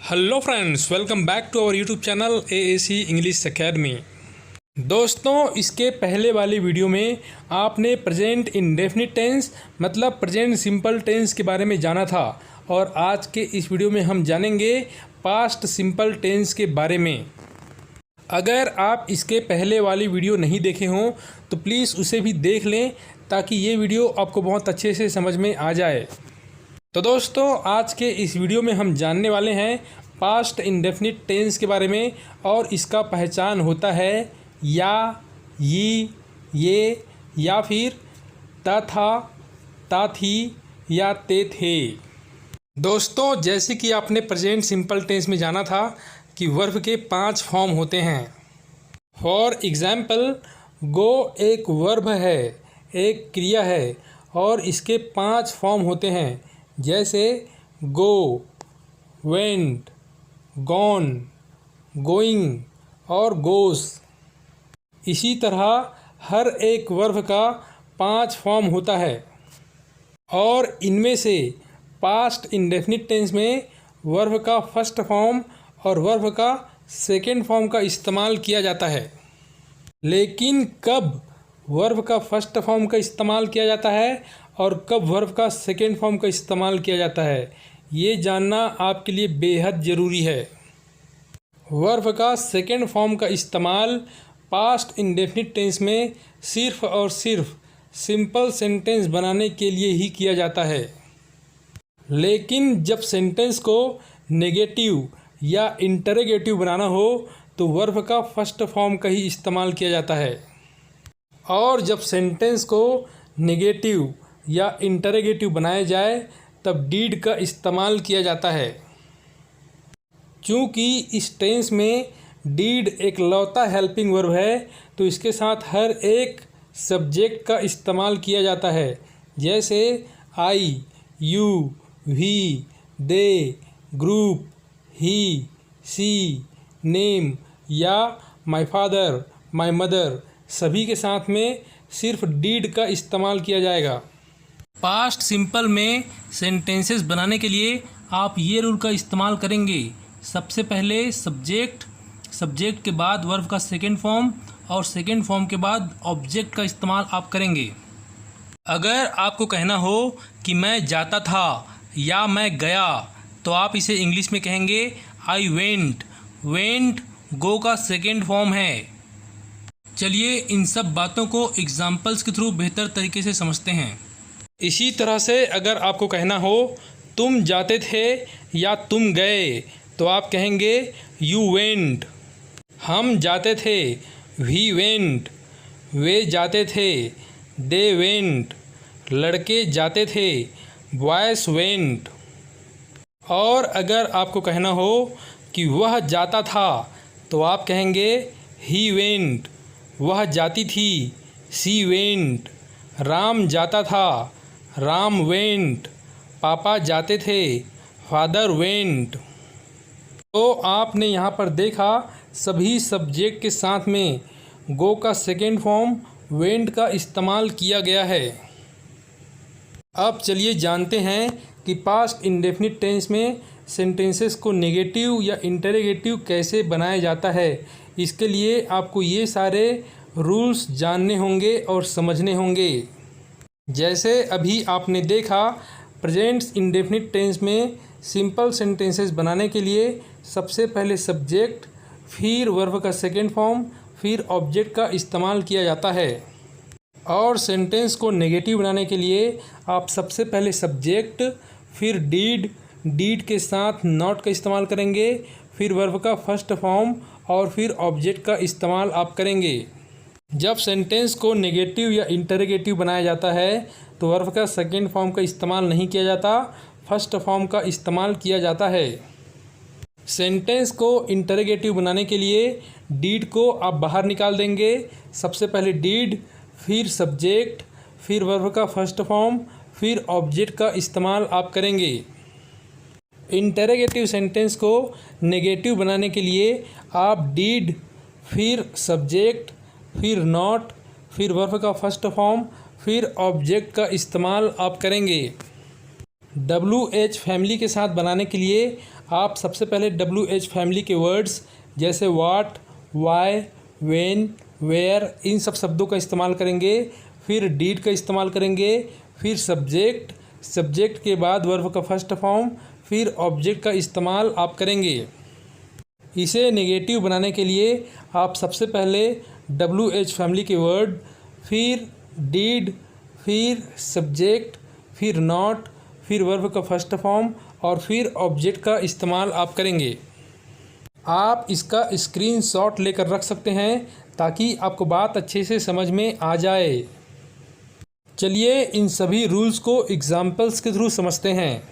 Hello friends, welcome back to our YouTube channel AAC English academy. दोस्तों, इसके पहले वाली वीडियो में आपने प्रेजेंट इंडेफिनिट टेंस मतलब प्रेजेंट सिंपल टेंस के बारे में जाना था और आज के इस वीडियो में हम जानेंगे पास्ट सिंपल टेंस के बारे में। अगर आप इसके पहले वाली वीडियो नहीं देखे हों तो प्लीज़ उसे भी देख लें ताकि ये वीडियो आपको बहुत अच्छे से समझ में आ जाए। तो दोस्तों, आज के इस वीडियो में हम जानने वाले हैं पास्ट इंडेफिनिट टेंस के बारे में और इसका पहचान होता है या, ये या फिर ता था, ता थी या ते थे। दोस्तों, जैसे कि आपने प्रेजेंट सिंपल टेंस में जाना था कि वर्ब के 5 फॉर्म होते हैं। फॉर एग्ज़ाम्पल, गो एक वर्ब है, एक क्रिया है और इसके 5 फॉर्म होते हैं जैसे गो, वेंट, गॉन, गोइंग और गोस। इसी तरह हर एक वर्ब का 5 फॉर्म होता है और इनमें से पास्ट इंडेफिनिट टेंस में वर्ब का फर्स्ट फॉर्म और वर्ब का सेकेंड फॉर्म का इस्तेमाल किया जाता है। लेकिन कब वर्ब का फर्स्ट फॉर्म का इस्तेमाल किया जाता है और कब वर्ब का सेकेंड फॉर्म का इस्तेमाल किया जाता है, ये जानना आपके लिए बेहद ज़रूरी है। वर्ब का सेकेंड फॉर्म का इस्तेमाल पास्ट इंडेफिनिट टेंस में सिर्फ और सिर्फ सिंपल सेंटेंस बनाने के लिए ही किया जाता है। लेकिन जब सेंटेंस को नेगेटिव या इंटरोगेटिव बनाना हो तो वर्ब का फर्स्ट फॉर्म का ही इस्तेमाल किया जाता है और जब सेंटेंस को नेगेटिव या इंटरोगेटिव बनाया जाए तब डीड का इस्तेमाल किया जाता है। क्योंकि इस टेंस में डीड एक लौता हेल्पिंग वर्ब है तो इसके साथ हर एक सब्जेक्ट का इस्तेमाल किया जाता है जैसे I, you, we, they, group, he, she, name या माय फादर, माय मदर। सभी के साथ में सिर्फ डीड का इस्तेमाल किया जाएगा। पास्ट सिंपल में सेंटेंसेस बनाने के लिए आप ये रूल का इस्तेमाल करेंगे। सबसे पहले सब्जेक्ट के बाद वर्ब का सेकेंड फॉर्म और सेकेंड फॉर्म के बाद ऑब्जेक्ट का इस्तेमाल आप करेंगे। अगर आपको कहना हो कि मैं जाता था या मैं गया तो आप इसे इंग्लिश में कहेंगे आई वेंट। वेंट गो का सेकेंड फॉर्म है। चलिए इन सब बातों को एग्जाम्पल्स के थ्रू बेहतर तरीके से समझते हैं। इसी तरह से अगर आपको कहना हो तुम जाते थे या तुम गए तो आप कहेंगे यू वेंट। हम जाते थे, वी वेंट। वे जाते थे, दे वेंट। लड़के जाते थे, बॉयज़ वेंट। और अगर आपको कहना हो कि वह जाता था तो आप कहेंगे ही वेंट। वह जाती थी, सी वेंट। राम जाता था, राम वेंट। पापा जाते थे, फादर वेंट। तो आपने यहाँ पर देखा सभी सब्जेक्ट के साथ में गो का सेकेंड फॉर्म वेंट का इस्तेमाल किया गया है। अब चलिए जानते हैं कि पास्ट इंडेफिनिट टेंस में सेंटेंसेस को नेगेटिव या इंटरोगेटिव कैसे बनाया जाता है। इसके लिए आपको ये सारे रूल्स जानने होंगे और समझने होंगे। जैसे अभी आपने देखा प्रेजेंट इंडेफिनिट टेंस में सिंपल सेंटेंसेस बनाने के लिए सबसे पहले सब्जेक्ट, फिर वर्ब का सेकेंड फॉर्म, फिर ऑब्जेक्ट का इस्तेमाल किया जाता है। और सेंटेंस को नेगेटिव बनाने के लिए आप सबसे पहले सब्जेक्ट, फिर डीड के साथ नॉट का इस्तेमाल करेंगे, फिर वर्ब का फर्स्ट फॉर्म और फिर ऑब्जेक्ट का इस्तेमाल आप करेंगे। जब सेंटेंस को नेगेटिव या इंटरोगेटिव बनाया जाता है तो वर्ब का सेकेंड फॉर्म का इस्तेमाल नहीं किया जाता, फर्स्ट फॉर्म का इस्तेमाल किया जाता है। सेंटेंस को इंटरोगेटिव बनाने के लिए डीड को आप बाहर निकाल देंगे। सबसे पहले डीड, फिर सब्जेक्ट, फिर वर्ब का फर्स्ट फॉर्म, फिर ऑब्जेक्ट का इस्तेमाल आप करेंगे। इंटरोगेटिव सेंटेंस को नेगेटिव बनाने के लिए आप डीड, फिर सब्जेक्ट, फिर नॉट, फिर वर्ब का फर्स्ट फॉर्म, फिर ऑब्जेक्ट का इस्तेमाल आप करेंगे। WH फैमिली के साथ बनाने के लिए आप सबसे पहले WH फैमिली के वर्ड्स जैसे वाट, वाई, व्हेन, वेयर इन सब शब्दों का इस्तेमाल करेंगे। फिर डीड का इस्तेमाल करेंगे, फिर सब्जेक्ट, सब्जेक्ट के बाद वर्ब का फर्स्ट फॉर्म, फिर ऑब्जेक्ट का इस्तेमाल आप करेंगे। इसे नेगेटिव बनाने के लिए आप सबसे पहले WH फैमिली के वर्ड, फिर डीड, फिर सब्जेक्ट, फिर नॉट, फिर वर्ब का फर्स्ट फॉर्म और फिर ऑब्जेक्ट का इस्तेमाल आप करेंगे। आप इसका स्क्रीनशॉट लेकर रख सकते हैं ताकि आपको बात अच्छे से समझ में आ जाए। चलिए इन सभी रूल्स को एग्जाम्पल्स के थ्रू समझते हैं।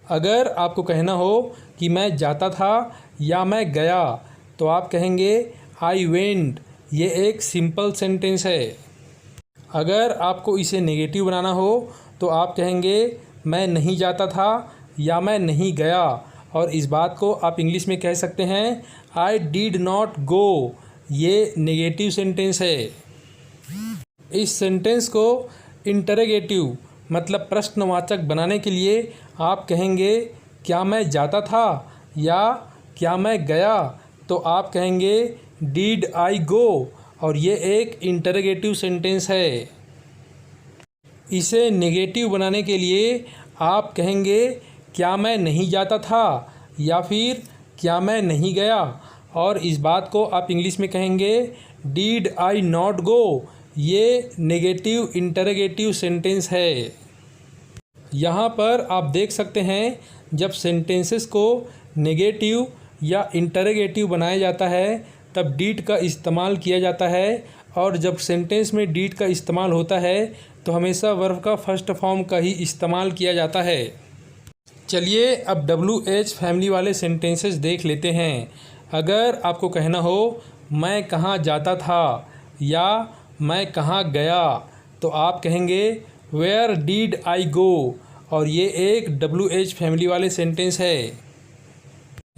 अगर आपको कहना हो कि मैं जाता था या मैं गया, तो आप कहेंगे आई वेंट। ये एक सिंपल सेंटेंस है। अगर आपको इसे नेगेटिव बनाना हो तो आप कहेंगे मैं नहीं जाता था या मैं नहीं गया, और इस बात को आप इंग्लिश में कह सकते हैं आई डिड नॉट गो। ये नेगेटिव सेंटेंस है। इस सेंटेंस को इंटरोगेटिव मतलब प्रश्नवाचक बनाने के लिए आप कहेंगे क्या मैं जाता था या क्या मैं गया, तो आप कहेंगे डिड आई गो, और ये एक इंटरोगेटिव सेंटेंस है। इसे नेगेटिव बनाने के लिए आप कहेंगे क्या मैं नहीं जाता था या फिर क्या मैं नहीं गया, और इस बात को आप इंग्लिश में कहेंगे डिड आई नॉट गो। ये नेगेटिव इंटरोगेटिव सेंटेंस है। यहाँ पर आप देख सकते हैं जब सेंटेंसेस को नेगेटिव या इंटरोगेटिव बनाया जाता है तब डिड का इस्तेमाल किया जाता है, और जब सेंटेंस में डिड का इस्तेमाल होता है तो हमेशा वर्ब का फर्स्ट फॉर्म का ही इस्तेमाल किया जाता है। चलिए अब WH फैमिली वाले सेंटेंसेस देख लेते हैं। अगर आपको कहना हो मैं कहाँ जाता था या मैं कहाँ गया, तो आप कहेंगे वेयर डिड आई गो, और ये एक WH फैमिली वाले सेंटेंस है।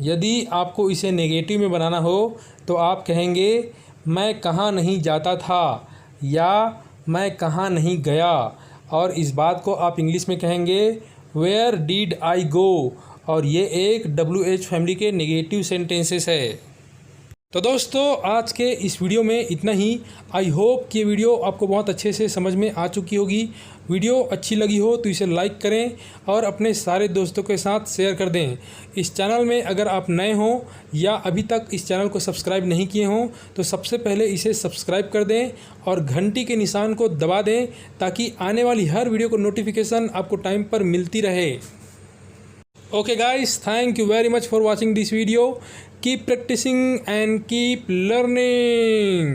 यदि आपको इसे नेगेटिव में बनाना हो तो आप कहेंगे मैं कहाँ नहीं जाता था या मैं कहाँ नहीं गया, और इस बात को आप इंग्लिश में कहेंगे वेयर डिड आई गो, और ये एक WH फैमिली के नेगेटिव सेंटेंसेस है। तो दोस्तों आज के इस वीडियो में इतना ही। आई होप कि ये वीडियो आपको बहुत अच्छे से समझ में आ चुकी होगी। वीडियो अच्छी लगी हो तो इसे लाइक करें और अपने सारे दोस्तों के साथ शेयर कर दें। इस चैनल में अगर आप नए हों या अभी तक इस चैनल को सब्सक्राइब नहीं किए हों तो सबसे पहले इसे सब्सक्राइब कर दें और घंटी के निशान को दबा दें ताकि आने वाली हर वीडियो को नोटिफिकेशन आपको टाइम पर मिलती रहे। Okay guys, thank you very much for watching this video. Keep practicing and keep learning.